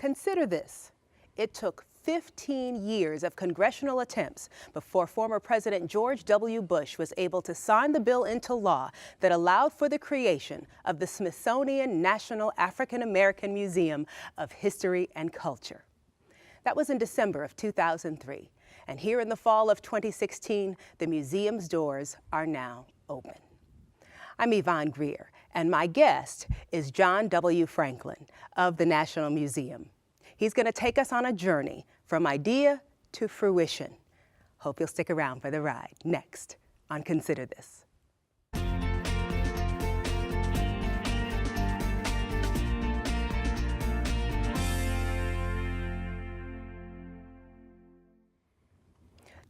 Consider this. It took 15 years of congressional attempts before former President George W. Bush was able to sign the bill into law that allowed for the creation of the Smithsonian National African American Museum of History and Culture. That was in December of 2003. And here in the fall of 2016, the museum's doors are now open. I'm Yvonne Greer, and my guest is John W. Franklin of the National Museum. He's going to take us on a journey from idea to fruition. Hope you'll stick around for the ride. Next on Consider This.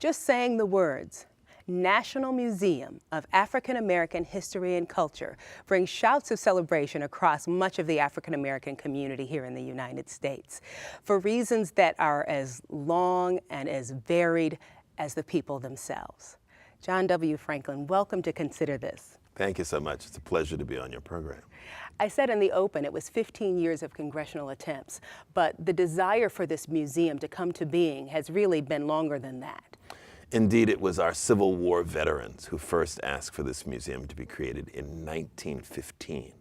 Just saying the words, National Museum of African American History and Culture, brings shouts of celebration across much of the African American community here in the United States for reasons that are as long and as varied as the people themselves. John W. Franklin, welcome to Consider This. Thank you so much. It's a pleasure to be on your program. I said in the open it was 15 years of congressional attempts, but the desire for this museum to come to being has really been longer than that. Indeed, it was our Civil War veterans who first asked for this museum to be created in 1915.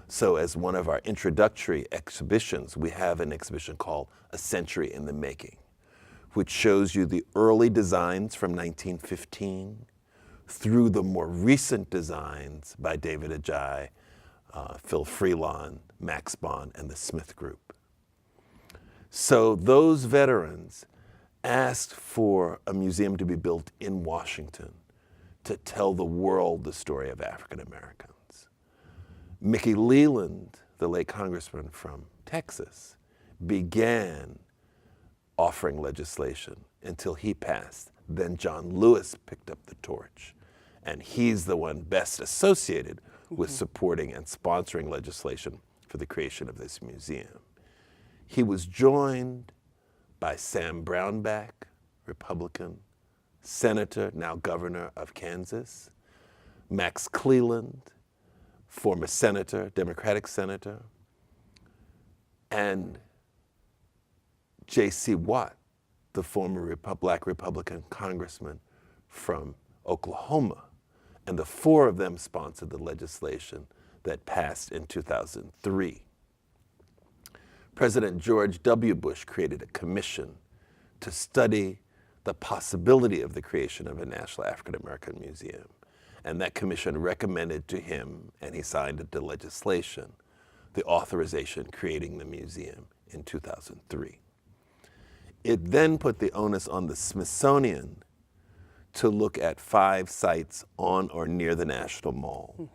So as one of our introductory exhibitions, we have an exhibition called A Century in the Making, which shows you the early designs from 1915 through the more recent designs by David Adjaye, Phil Freelon, Max Bond, and the Smith Group. So those veterans asked for a museum to be built in Washington to tell the world the story of African Americans. Mickey Leland, the late congressman from Texas, began offering legislation until he passed. Then John Lewis picked up the torch, and he's the one best associated with supporting and sponsoring legislation for the creation of this museum. He was joined by Sam Brownback, Republican, Senator, now Governor of Kansas, Max Cleland, former Senator, Democratic Senator, and J.C. Watt, the former Black Republican Congressman from Oklahoma. And the four of them sponsored the legislation that passed in 2003. President George W. Bush created a commission to study the possibility of the creation of a National African American Museum. And that commission recommended to him, and he signed into legislation, the authorization creating the museum in 2003. It then put the onus on the Smithsonian to look at 5 sites on or near the National Mall,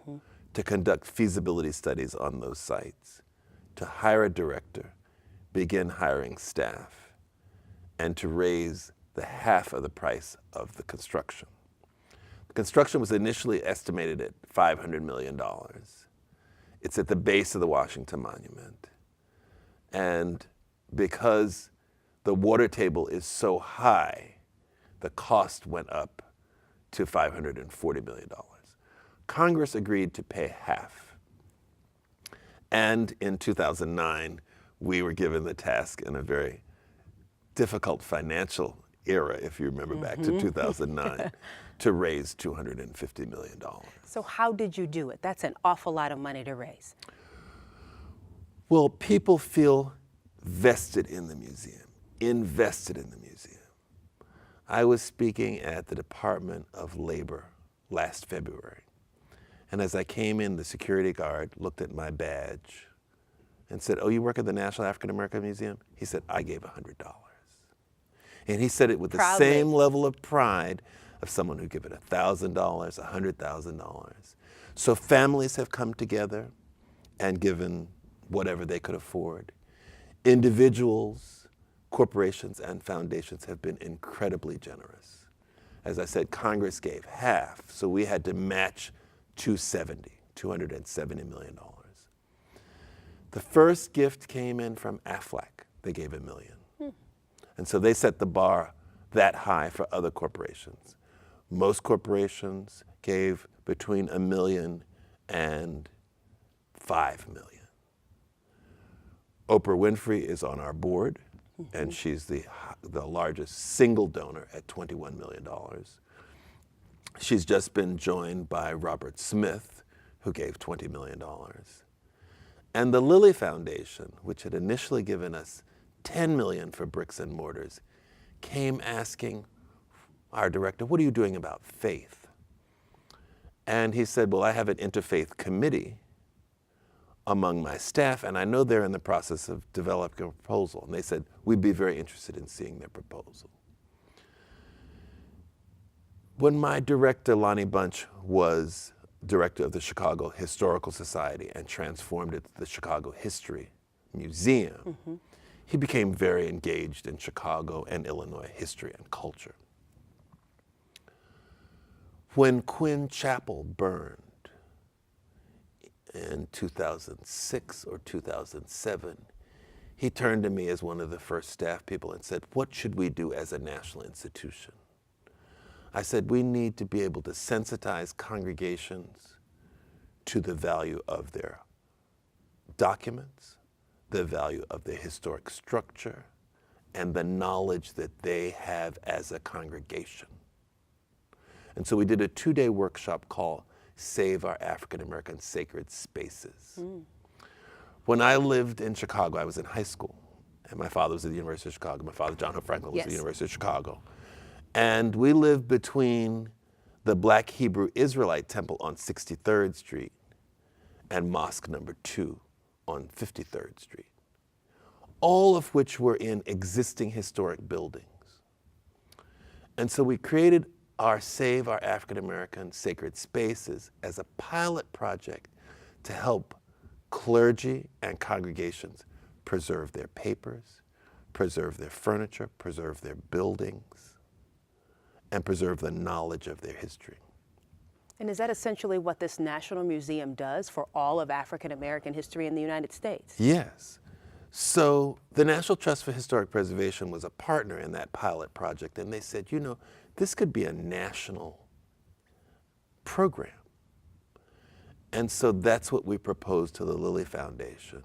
to conduct feasibility studies on those sites, to hire a director, begin hiring staff, and to raise the half of the price of the construction. The construction was initially estimated at $500 million. It's at the base of the Washington Monument. And because the water table is so high, the cost went up to $540 million. Congress agreed to pay half. And in 2009, we were given the task in a very difficult financial era, if you remember back to 2009, to raise $250 million. So how did you do it? That's an awful lot of money to raise. Well, people feel vested in the museum, invested in the museum. I was speaking at the Department of Labor last February. And as I came in, the security guard looked at my badge and said, "Oh, you work at the National African American Museum?" He said, "I gave $100. And he said it with Proudly. the same level of pride of someone who gave it $1,000, $100,000. So families have come together and given whatever they could afford. Individuals, corporations, and foundations have been incredibly generous. As I said, Congress gave half, so we had to match $270 million. The first gift came in from Aflac. They gave $1 million. And so they set the bar that high for other corporations. Most corporations gave between $1 million and $5 million. Oprah Winfrey is on our board, and she's the largest single donor at $21 million. She's just been joined by Robert Smith, who gave $20 million. And the Lilly Foundation, which had initially given us $10 million for bricks and mortars, came asking our director, what are you doing about faith? And he said, well, I have an interfaith committee among my staff, and I know they're in the process of developing a proposal. And they said, we'd be very interested in seeing their proposal. When my director, Lonnie Bunch, was director of the Chicago Historical Society and transformed it to the Chicago History Museum, he became very engaged in Chicago and Illinois history and culture. When Quinn Chapel burned in 2006 or 2007, he turned to me as one of the first staff people and said, what should we do as a national institution? I said, we need to be able to sensitize congregations to the value of their documents, the value of their historic structure, and the knowledge that they have as a congregation. And so we did a 2-day workshop called Save Our African American Sacred Spaces. When I lived in Chicago, I was in high school, and my father was at the University of Chicago. My father, John Hope Franklin, was at the University of Chicago. And we lived between the Black Hebrew Israelite Temple on 63rd Street and Mosque Number 2 on 53rd Street, all of which were in existing historic buildings. And so we created our Save Our African American Sacred Spaces as a pilot project to help clergy and congregations preserve their papers, preserve their furniture, preserve their buildings, and preserve the knowledge of their history. And is that essentially what this National Museum does for all of African American history in the United States? Yes. So the National Trust for Historic Preservation was a partner in that pilot project, and they said, you know, this could be a national program. And so that's what we proposed to the Lilly Foundation.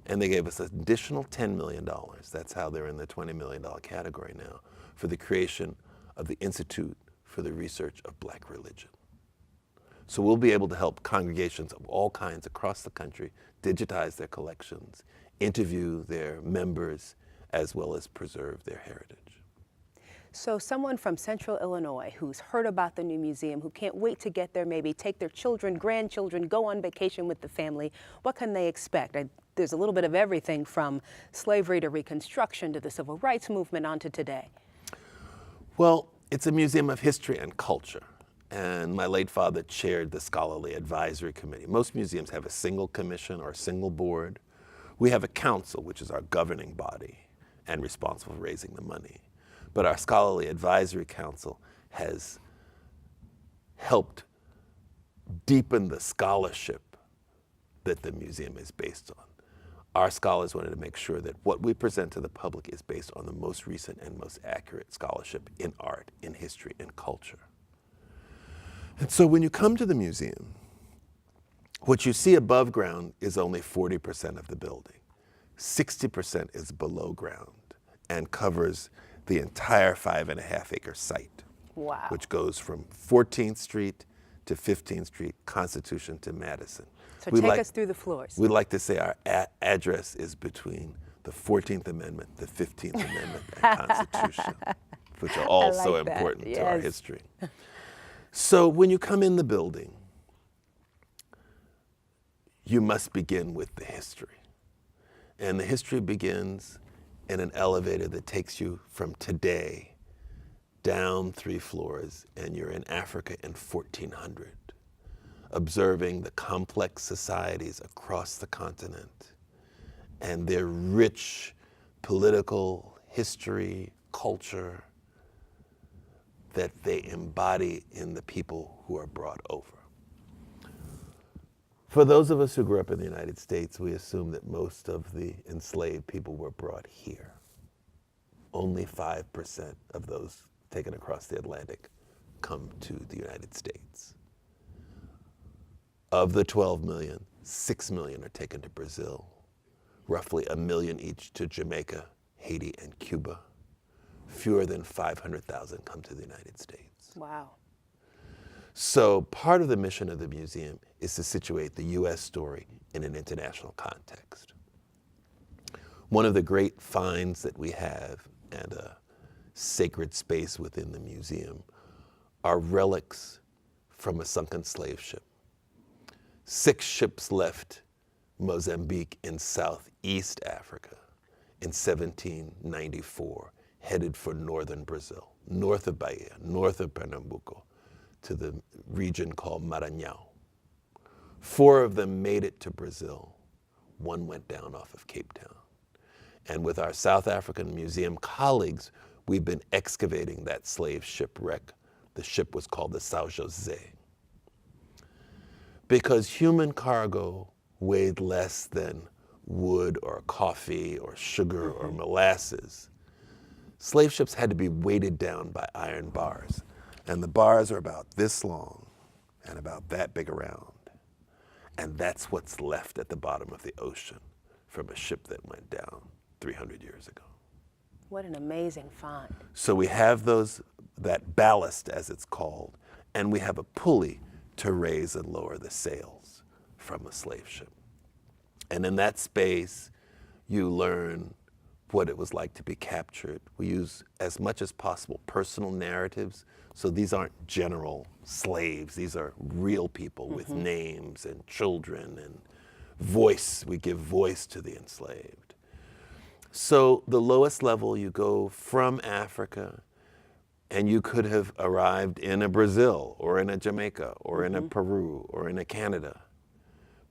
And they gave us an additional $10 million. That's how they're in the $20 million category now, for the creation of the Institute for the Research of Black Religion. So we'll be able to help congregations of all kinds across the country digitize their collections, interview their members, as well as preserve their heritage. So someone from Central Illinois who's heard about the new museum, who can't wait to get there, maybe take their children, grandchildren, go on vacation with the family, what can they expect? There's a little bit of everything from slavery to Reconstruction to the Civil Rights Movement on to today. Well, it's a museum of history and culture. And my late father chaired the Scholarly Advisory Committee. Most museums have a single commission or a single board. We have a council, which is our governing body and responsible for raising the money. But our Scholarly Advisory Council has helped deepen the scholarship that the museum is based on. Our scholars wanted to make sure that what we present to the public is based on the most recent and most accurate scholarship in art, in history, in culture. And so when you come to the museum, what you see above ground is only 40% of the building. 60% is below ground and covers the entire 5.5-acre site. Wow. Which goes from 14th Street to 15th Street, Constitution to Madison. So take us through the floors. We'd like to say our address is between the 14th Amendment, the 15th Amendment, and Constitution, which are all so important to our history. So when you come in the building, you must begin with the history. And the history begins in an elevator that takes you from today down 3 floors, and you're in Africa in 1400, observing the complex societies across the continent and their rich political history, culture that they embody in the people who are brought over. For those of us who grew up in the United States, we assume that most of the enslaved people were brought here. Only 5% of those taken across the Atlantic come to the United States. Of the 12 million, 6 million are taken to Brazil, roughly 1 million each to Jamaica, Haiti, and Cuba. Fewer than 500,000 come to the United States. Wow. So part of the mission of the museum is to situate the U.S. story in an international context. One of the great finds that we have and a sacred space within the museum are relics from a sunken slave ship. 6 ships left Mozambique in Southeast Africa in 1794, headed for northern Brazil, north of Bahia, north of Pernambuco, to the region called Maranhão. 4 of them made it to Brazil. 1 went down off of Cape Town. And with our South African Museum colleagues, we've been excavating that slave shipwreck. The ship was called the São José. Because human cargo weighed less than wood or coffee or sugar or molasses, slave ships had to be weighted down by iron bars. And the bars are about this long and about that big around. And that's what's left at the bottom of the ocean from a ship that went down 300 years ago. What an amazing find. So we have that ballast, as it's called, and we have a pulley to raise and lower the sails from a slave ship. And in that space, you learn what it was like to be captured. We use, as much as possible, personal narratives. So these aren't general slaves. These are real people with names and children and voice. We give voice to the enslaved. So the lowest level, you go from Africa, and you could have arrived in a Brazil or in a Jamaica or in a Peru or in a Canada.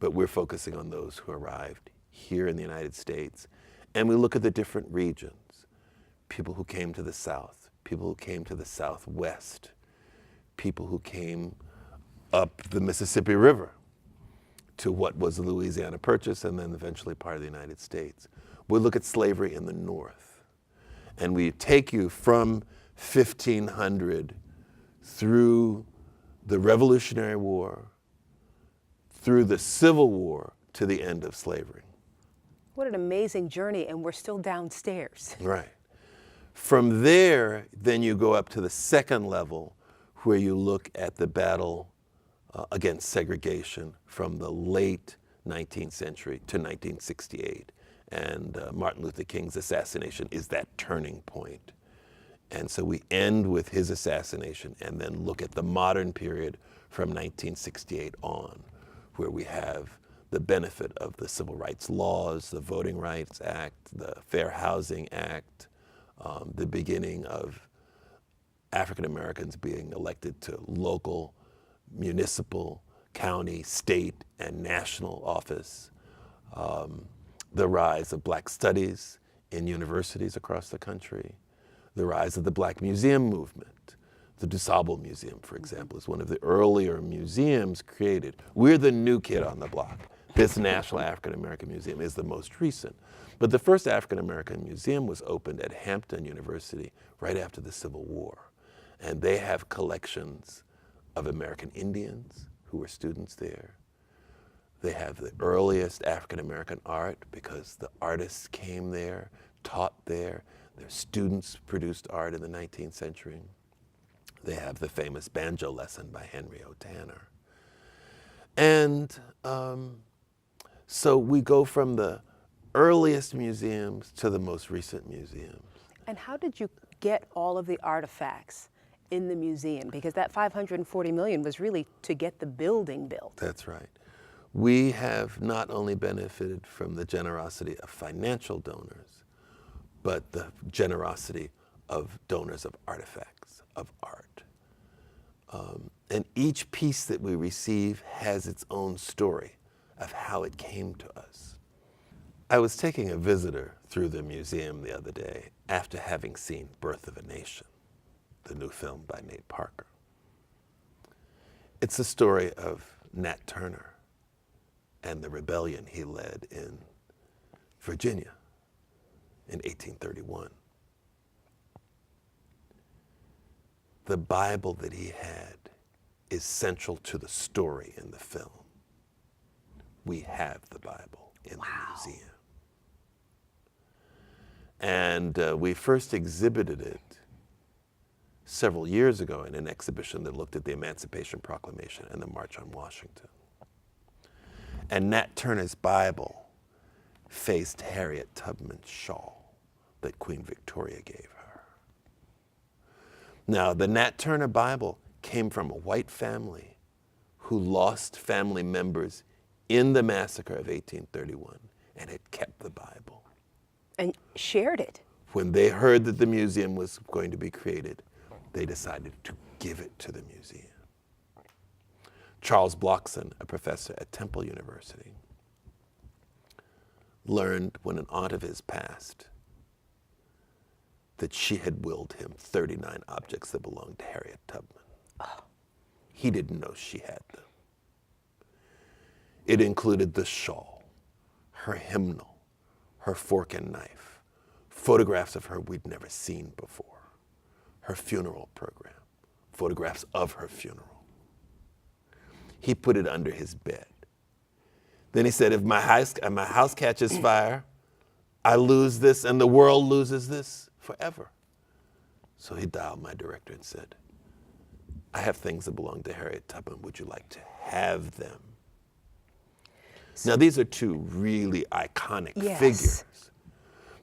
But we're focusing on those who arrived here in the United States. And we look at the different regions, people who came to the South, people who came to the Southwest, people who came up the Mississippi River to what was the Louisiana Purchase and then eventually part of the United States. We look at slavery in the North. And we take you from 1500 through the Revolutionary War, through the Civil War, to the end of slavery. What an amazing journey, and we're still downstairs. Right. From there, then you go up to the second level where you look at the battle against segregation from the late 19th century to 1968. And Martin Luther King's assassination is that turning point. And so we end with his assassination and then look at the modern period from 1968 on, where we have the benefit of the civil rights laws, the Voting Rights Act, the Fair Housing Act, the beginning of African Americans being elected to local, municipal, county, state, and national office, the rise of Black studies in universities across the country, the rise of the Black Museum movement. The DuSable Museum, for example, is one of the earlier museums created. We're the new kid on the block. This National African American Museum is the most recent. But the first African American Museum was opened at Hampton University right after the Civil War. And they have collections of American Indians who were students there. They have the earliest African American art because the artists came there, taught there. Their students produced art in the 19th century. They have the famous banjo lesson by Henry O. Tanner. And so we go from the earliest museums to the most recent museums. And how did you get all of the artifacts in the museum? Because that $540 million was really to get the building built. That's right. We have not only benefited from the generosity of financial donors, but the generosity of donors of artifacts, of art. And each piece that we receive has its own story of how it came to us. I was taking a visitor through the museum the other day after having seen Birth of a Nation, the new film by Nate Parker. It's the story of Nat Turner and the rebellion he led in Virginia in 1831. The Bible that he had is central to the story in the film. We have the Bible in the museum. And we first exhibited it several years ago in an exhibition that looked at the Emancipation Proclamation and the March on Washington. And Nat Turner's Bible faced Harriet Tubman's shawl that Queen Victoria gave her. Now, the Nat Turner Bible came from a white family who lost family members in the massacre of 1831 and had kept the Bible. And shared it. When they heard that the museum was going to be created, they decided to give it to the museum. Charles Blockson, a professor at Temple University, learned when an aunt of his passed that she had willed him 39 objects that belonged to Harriet Tubman. Oh. He didn't know she had them. It included the shawl, her hymnal, her fork and knife, photographs of her we'd never seen before, her funeral program, photographs of her funeral. He put it under his bed. Then he said, if my house catches fire, I lose this and the world loses this forever. So he dialed my director and said, I have things that belong to Harriet Tubman. Would you like to have them? Now, these are two really iconic figures.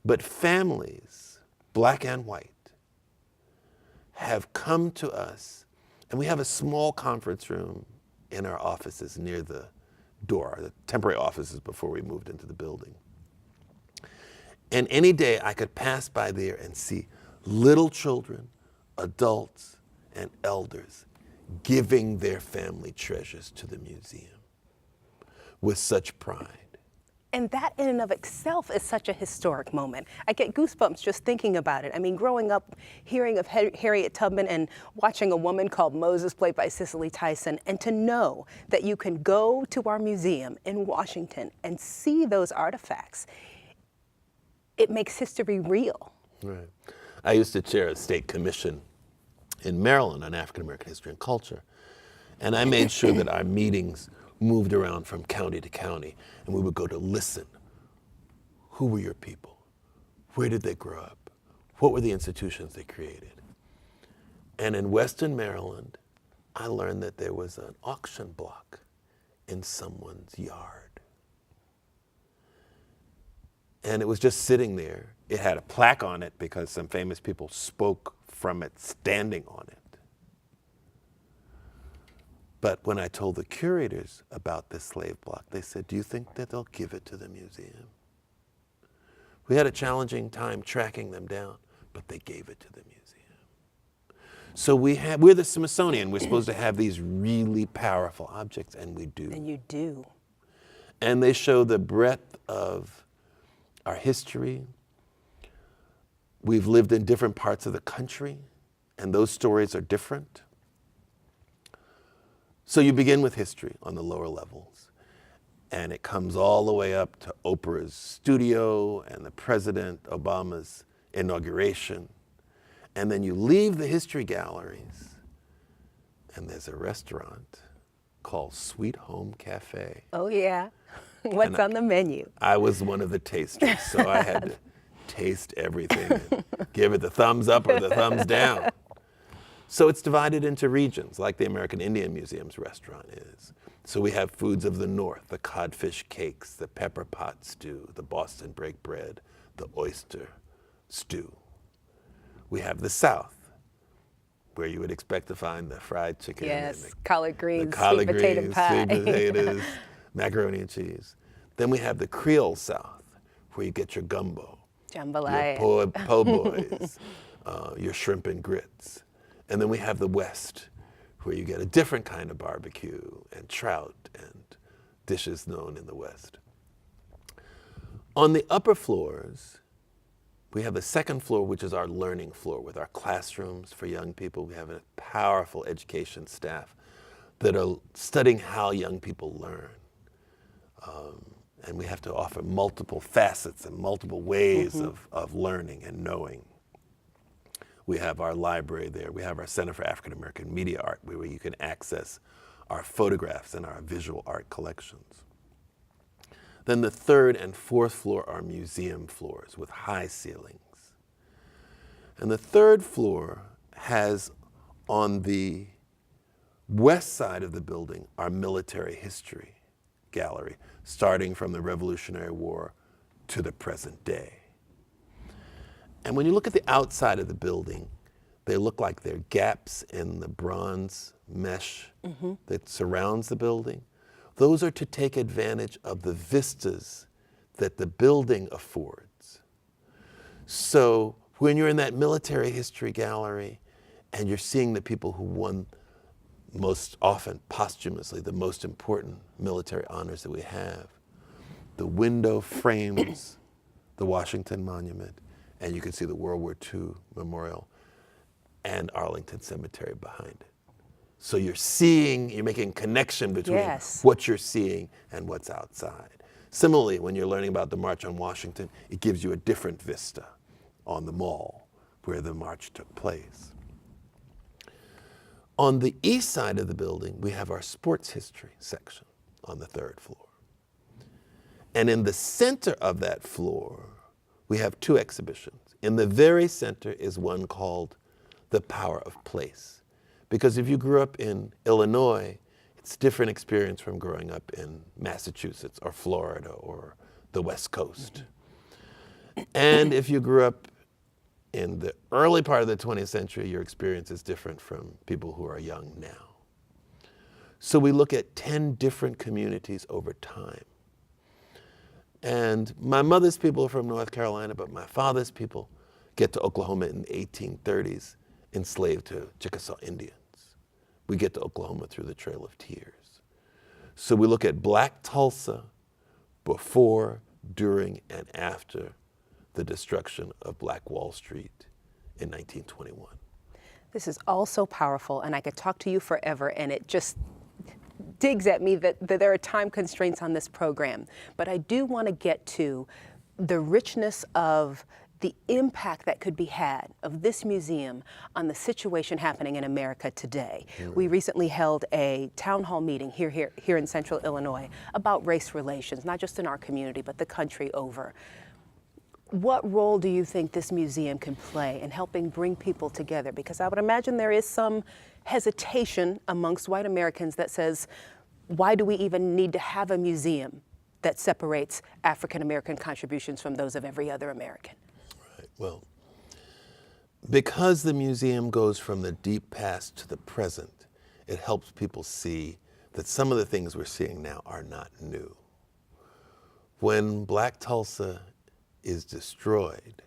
But families, black and white, have come to us, and we have a small conference room in our offices near the door, the temporary offices before we moved into the building. And any day I could pass by there and see little children, adults, and elders giving their family treasures to the museum with such pride. And that in and of itself is such a historic moment. I get goosebumps just thinking about it. I mean, growing up, hearing of Harriet Tubman and watching A Woman Called Moses, played by Cicely Tyson, and to know that you can go to our museum in Washington and see those artifacts, it makes history real. Right. I used to chair a state commission in Maryland on African American history and culture, and I made sure that our meetings moved around from county to county, and we would go to listen. Who were your people? Where did they grow up? What were the institutions they created? And in Western Maryland, I learned that there was an auction block in someone's yard. And it was just sitting there. It had a plaque on it because some famous people spoke from it standing on it. But when I told the curators about this slave block, they said, do you think that they'll give it to the museum? We had a challenging time tracking them down, but they gave it to the museum. So we're the Smithsonian. We're supposed to have these really powerful objects, and we do. And you do. And they show the breadth of our history. We've lived in different parts of the country, and those stories are different. So you begin with history on the lower levels, and it comes all the way up to Oprah's studio and the President Obama's inauguration. And then you leave the history galleries, and there's a restaurant called Sweet Home Cafe. Oh, yeah. What's on the menu? I was one of the tasters, so I had to taste everything and give it the thumbs up or the thumbs down. So it's divided into regions, like the American Indian Museum's restaurant is. So we have foods of the North, the codfish cakes, the pepper pot stew, the Boston break bread, the oyster stew. We have the South, where you would expect to find the fried chicken. Yes, and collard greens, collard sweet potato pie. Sweet potatoes, macaroni and cheese. Then we have the Creole South, where you get your gumbo, jambalaya, your po' boys, your shrimp and grits. And then we have the West, where you get a different kind of barbecue and trout and dishes known in the West. On the upper floors, we have the second floor, which is our learning floor with our classrooms for young people. We have a powerful education staff that are studying how young people learn. And we have to offer multiple facets and multiple ways of learning and knowing. We have our library there. We have our Center for African American Media Art, where you can access our photographs and our visual art collections. Then the third and fourth floor are museum floors with high ceilings. And the third floor has, on the west side of the building, our military history gallery, starting from the Revolutionary War to the present day. And when you look at the outside of the building, they look like they're gaps in the bronze mesh that surrounds the building. Those are to take advantage of the vistas that the building affords. So when you're in that military history gallery and you're seeing the people who won, most often posthumously, the most important military honors that we have, the window frames the Washington Monument, and you can see the World War II Memorial and Arlington Cemetery behind it. So you're making a connection between what you're seeing and what's outside. Similarly, when you're learning about the March on Washington, it gives you a different vista on the mall where the march took place. On the east side of the building, we have our sports history section on the third floor. And in the center of that floor, we have two exhibitions. In the very center is one called The Power of Place. Because if you grew up in Illinois, it's a different experience from growing up in Massachusetts or Florida or the West Coast. And if you grew up in the early part of the 20th century, your experience is different from people who are young now. So we look at 10 different communities over time. And my mother's people are from North Carolina, but my father's people get to Oklahoma in the 1830s, enslaved to Chickasaw Indians. We get to Oklahoma through the Trail of Tears. So we look at Black Tulsa before, during, and after the destruction of Black Wall Street in 1921. This is all so powerful, and I could talk to you forever, and it just digs at me that there are time constraints on this program. But I do want to get to the richness of the impact that could be had of this museum on the situation happening in America today. We recently held a town hall meeting here in Central Illinois about race relations, not just in our community, but the country over. What role do you think this museum can play in helping bring people together? Because I would imagine there is some hesitation amongst white Americans that says, why do we even need to have a museum that separates African American contributions from those of every other American? Right. Well, because the museum goes from the deep past to the present, it helps people see that some of the things we're seeing now are not new. When Black Tulsa is destroyed,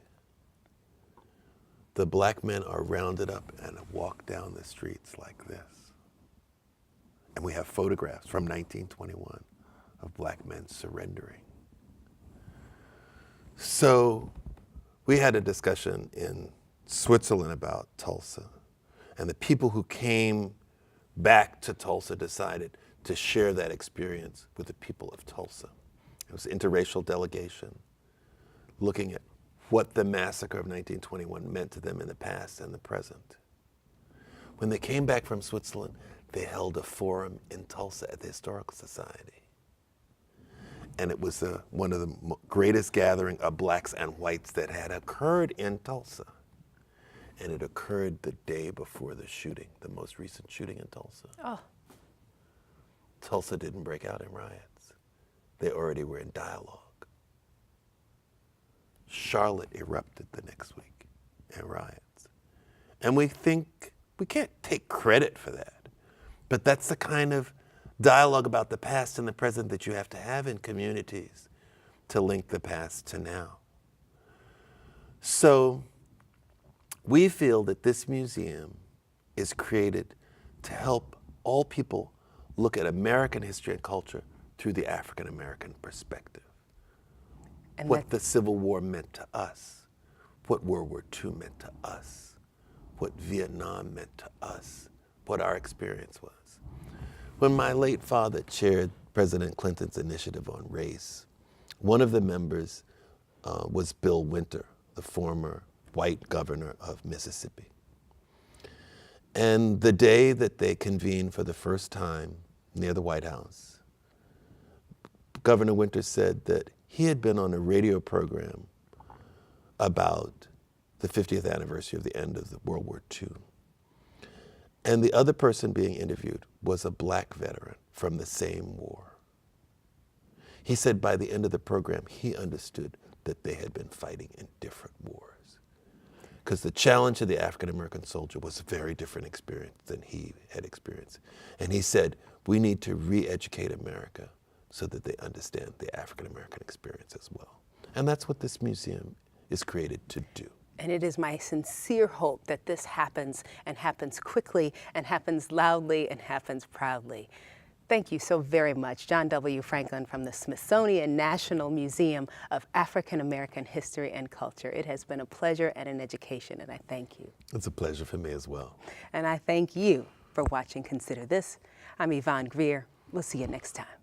the black men are rounded up and walk down the streets like this. And we have photographs from 1921 of black men surrendering. So we had a discussion in Switzerland about Tulsa, and the people who came back to Tulsa decided to share that experience with the people of Tulsa. It was an interracial delegation looking at what the massacre of 1921 meant to them in the past and the present. When they came back from Switzerland, they held a forum in Tulsa at the Historical Society. And it was one of the greatest gathering of blacks and whites that had occurred in Tulsa. And it occurred the day before the shooting, the most recent shooting in Tulsa. Oh. Tulsa didn't break out in riots. They already were in dialogue. Charlotte erupted the next week in riots. And we think we can't take credit for that. But that's the kind of dialogue about the past and the present that you have to have in communities to link the past to now. So we feel that this museum is created to help all people look at American history and culture through the African American perspective. And what the Civil War meant to us, what World War II meant to us, what Vietnam meant to us, what our experience was. When my late father chaired President Clinton's initiative on race, one of the members was Bill Winter, the former white governor of Mississippi. And the day that they convened for the first time near the White House, Governor Winter said that he had been on a radio program about the 50th anniversary of the end of the World War II. And the other person being interviewed was a black veteran from the same war. He said by the end of the program, he understood that they had been fighting in different wars. Because the challenge of the African-American soldier was a very different experience than he had experienced. And he said, we need to re-educate America so that they understand the African-American experience as well. And that's what this museum is created to do. And it is my sincere hope that this happens, and happens quickly, and happens loudly, and happens proudly. Thank you so very much, John W. Franklin from the Smithsonian National Museum of African American History and Culture. It has been a pleasure and an education, and I thank you. It's a pleasure for me as well. And I thank you for watching Consider This. I'm Yvonne Greer. We'll see you next time.